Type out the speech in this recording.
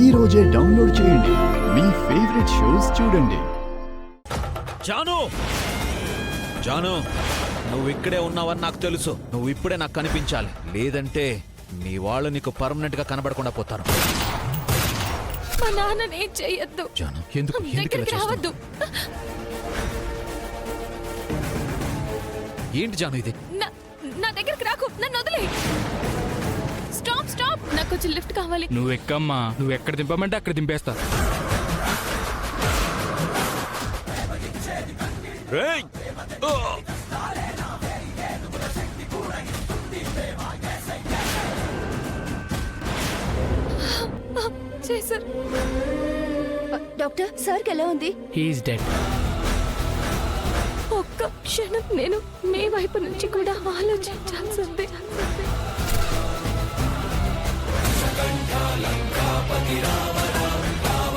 ఈ రోజే డౌన్లోడ్ చేయండి. మీ ఫేవరెట్ షోస్ చూడండి. జాను, జాను, నువ్వు ఇక్కడే ఉన్నావని నాకు తెలుసు. నువ్వు ఇప్పుడే నాకు కనిపించాలి, లేదంటే మీ వాళ్ళు నీకు పర్మనెంట్ గా కనబడకుండా పోతారు. మా నాన్నని ఏం చెయ్యొద్దు. జాను, ఎందుకు దగ్గరికి రావద్దు. ఏంటి జాను ఇది? నా దగ్గరికి రాకు, నన్ను వదిలే. స్టాప్ స్టాప్, నాకు కొంచెం లిఫ్ట్ కావాలి. నువ్వు ఎక్కమ్మా, నువ్వు ఎక్కడ దింపమంటే అక్కడ దింపేస్తా. రేయ్! చేశారు. డాక్టర్, సార్కి ఎలా ఉంది? He's dead. ఒక్క క్షణం నేను మీ వైపు నుంచి కూడా ఆలోచించాల్సింది. లంకాపతి రామ